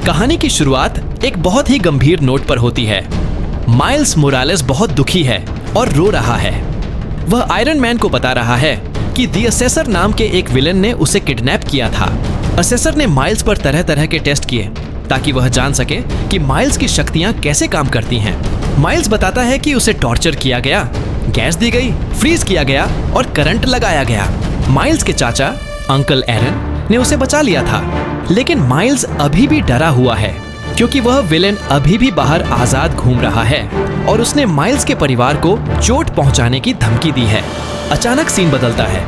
कहानी की शुरुआत एक बहुत ही गंभीर नोट पर होती है। माइल्स मोरालेस बहुत दुखी है और रो रहा है। वह आयरन मैन को बता रहा है कि द असेसर नाम के एक विलेन ने उसे किडनैप किया था। असेसर ने माइल्स पर तरह तरह के टेस्ट किए ताकि वह जान सके कि माइल्स की शक्तियां कैसे काम करती हैं। माइल्स बताता है कि उसे टॉर्चर किया गया, गैस दी गई, फ्रीज किया गया और करंट लगाया गया। माइल्स के चाचा अंकल एरन ने उसे बचा लिया था, लेकिन माइल्स अभी भी डरा हुआ है क्योंकि वह विलेन अभी भी बाहर आजाद घूम रहा है और उसने माइल्स के परिवार को चोट पहुंचाने की धमकी दी है। अचानक सीन बदलता है।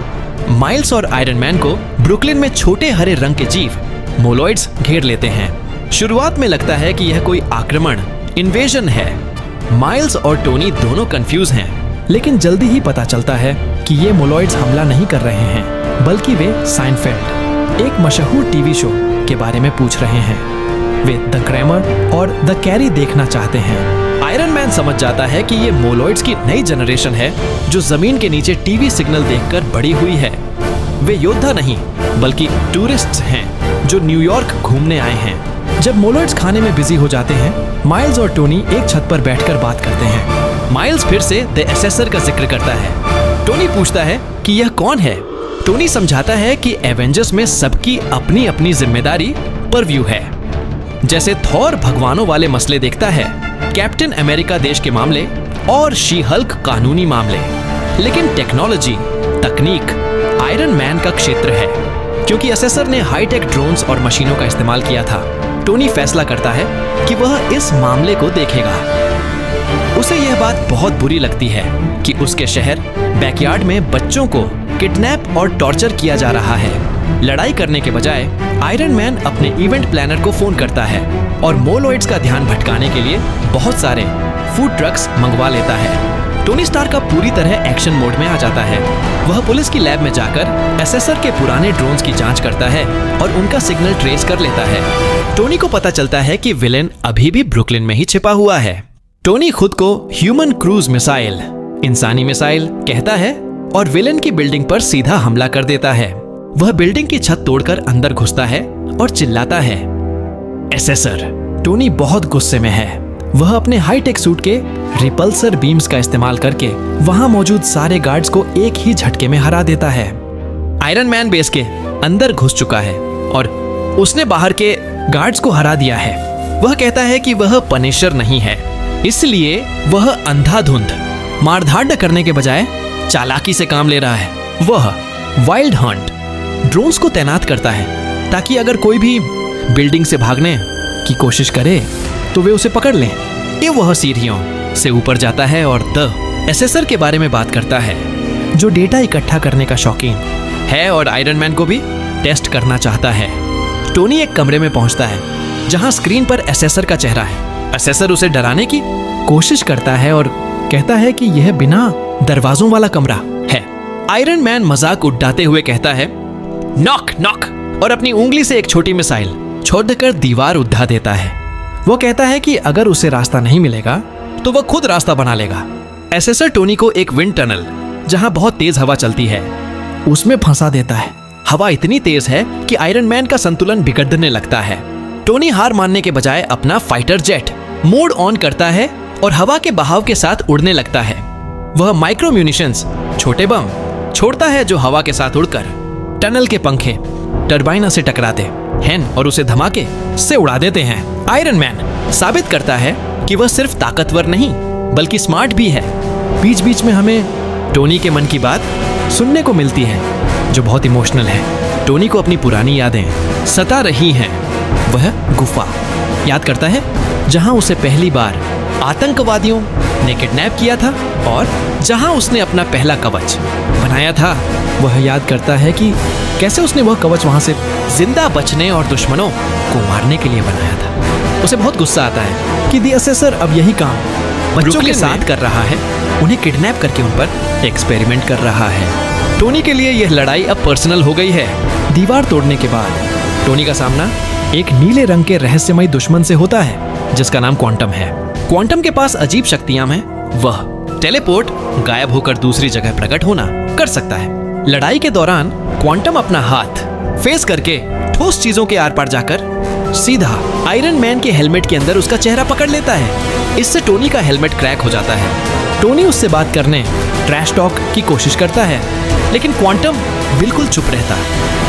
माइल्स और आयरन मैन को ब्रुकलिन में छोटे हरे रंग के जीव मोलॉइड्स घेर लेते हैं। शुरुआत में लगता है कि यह कोई आक्रमण, इन्वेजन है। माइल्स और टोनी दोनों कंफ्यूज हैं, लेकिन जल्दी ही पता चलता है कि ये मोलॉइड्स हमला नहीं कर रहे हैं, बल्कि वे साइनफेल्ड, एक मशहूर टीवी शो के बारे में पूछ रहे हैं। वे द क्रैमर और द कैरी देखना चाहते हैं। आयरन मैन समझ जाता है कि ये मोलॉइड्स की नई जनरेशन है जो जमीन के नीचे टीवी सिग्नल देखकर बड़ी हुई है। वे योद्धा नहीं बल्कि टूरिस्ट्स हैं जो न्यूयॉर्क घूमने आए हैं। जब मोलॉइड्स खाने में बिजी हो जाते हैं, माइल्स और टोनी एक छत पर बैठकर बात करते हैं। माइल्स फिर से द असेसर का जिक्र करता है। टोनी पूछता है कि यह कौन है। टोनी समझाता है कि एवेंजर्स में सबकी अपनी अपनी जिम्मेदारी परव्यू है। जैसे थॉर भगवानों वाले मसले देखता है, कैप्टन अमेरिका देश के मामले और शी हल्क कानूनी मामले। लेकिन टेक्नोलॉजी, तकनीक आयरन मैन का क्षेत्र है क्योंकि असेसर ने हाईटेक ड्रोन्स और मशीनों का इस्तेमाल किया था। टोनी फैसला करता है कि वह इस मामले को देखेगा। उसे यह बात बहुत बुरी लगती है कि उसके शहर बैकयार्ड में बच्चों को किडनैप और टॉर्चर किया जा रहा है। लड़ाई करने के बजाय आयरन मैन अपने इवेंट प्लानर को फोन करता है और मोलॉइड्स का ध्यान भटकाने के लिए बहुत सारे फूड ट्रक्स मंगवा लेता है। टोनी स्टार्क का पूरी तरह एक्शन मोड में आ जाता है। वह पुलिस की लैब में जाकर असेसर के पुराने ड्रोन्स की जांच करता है और उनका सिग्नल ट्रेस कर लेता है। टोनी को पता चलता है कि विलेन अभी भी ब्रुकलिन में ही छिपा हुआ है। टोनी खुद को ह्यूमन क्रूज मिसाइल, इंसानी मिसाइल कहता है और विलेन की बिल्डिंग पर सीधा हमला कर देता है। वह बिल्डिंग की छत तोड़कर अंदर घुसता है और चिल्लाता है, असेसर। टोनी बहुत गुस्से में है। वह अपने हाईटेक सूट के रिपल्सर बीम्स का इस्तेमाल करके वहां मौजूद सारे गार्ड्स को एक ही झटके में हरा देता है। आयरन मैन बेस के अंदर घुस चुका है और उसने बाहर के गार्ड्स को हरा दिया है। वह कहता है कि वह पनिशर नहीं है, इसलिए वह अंधाधुंध मारधाड़ करने के बजाय चालाकी से काम ले रहा है। वह वाइल्ड हंट ड्रोन्स को तैनात करता है ताकि अगर कोई भी बिल्डिंग से भागने की कोशिश करे तो वे उसे पकड़ लें। ये वह सीढ़ियों से ऊपर जाता है और द असेसर के बारे में बात करता है जो डेटा इकट्ठा करने का शौकीन है और आयरन मैन को भी टेस्ट करना चाहता है। टोनी एक कमरे में पहुंचता है जहां स्क्रीन पर असेसर का चेहरा है। असेसर उसे डराने की कोशिश करता है और कहता है कि यह बिना दरवाजों वाला कमरा है। आयरन मैन मजाक उड़ाते हुए कहता है, नॉक नॉक, और अपनी उंगली से एक छोटी मिसाइल छोड़कर दीवार उड़ा देता है। वो कहता है कि अगर उसे रास्ता नहीं मिलेगा तो वह खुद रास्ता बना लेगा। असेसर टोनी को एक विंड टनल जहां बहुत तेज हवा चलती है उसमें फंसा देता है। हवा इतनी तेज है कि आयरन मैन का संतुलन बिगड़ने लगता है। टोनी हार मानने के बजाय अपना फाइटर जेट मोड ऑन करता है और हवा के बहाव के साथ उड़ने लगता है। वह माइक्रो म्यूनिशंस, छोटे बम छोड़ता है जो हवा के साथ उड़कर टनल के पंखे टरबाइन से टकराते हैं और उसे धमाके से उड़ा देते हैं। आयरन मैन साबित करता है कि वह सिर्फ ताकतवर नहीं बल्कि स्मार्ट भी है। बीच बीच में हमें टोनी के मन की बात सुनने को मिलती है जो बहुत इमोशनल है। टोनी को अपनी पुरानी यादें सता रही हैं। वह गुफा याद करता है जहां उसे पहली बार आतंकवादियों ने किडनैप किया था और जहां उसने अपना पहला कवच बनाया था। वह याद करता है कि कैसे उसने वह कवच वहां से जिंदा बचने और दुश्मनों को मारने के लिए बनाया था। उसे बहुत गुस्सा आता है कि द असेसर अब यही काम बच्चों के साथ कर रहा है, उन्हें किडनैप करके उन पर एक्सपेरिमेंट कर रहा है। टोनी के लिए यह लड़ाई अब पर्सनल हो गई है। दीवार तोड़ने के बाद टोनी का सामना एक नीले रंग के रहस्यमय दुश्मन से होता है जिसका नाम क्वांटम है। क्वांटम के पास अजीब शक्तियां हैं। वह टेलीपोर्ट, गायब होकर दूसरी जगह प्रकट होना कर सकता है। लड़ाई के दौरान क्वांटम अपना हाथ फेस करके ठोस चीजों के आर पार जाकर सीधा आयरन मैन के हेलमेट के अंदर उसका चेहरा पकड़ लेता है। इससे टोनी का हेलमेट क्रैक हो जाता है। टोनी उससे बात करने ट्रैश टॉक की कोशिश करता है, लेकिन क्वांटम बिल्कुल चुप रहता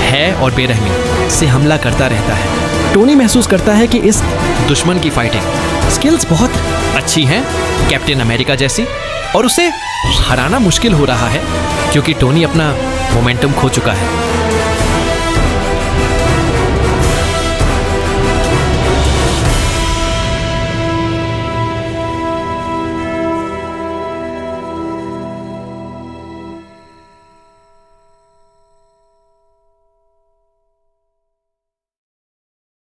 है और बेरहमी से हमला करता रहता है। टोनी महसूस करता है कि इस दुश्मन की फाइटिंग स्किल्स बहुत अच्छी हैं, कैप्टन अमेरिका जैसी, और उसे हराना मुश्किल हो रहा है क्योंकि टोनी अपना मोमेंटम खो चुका है।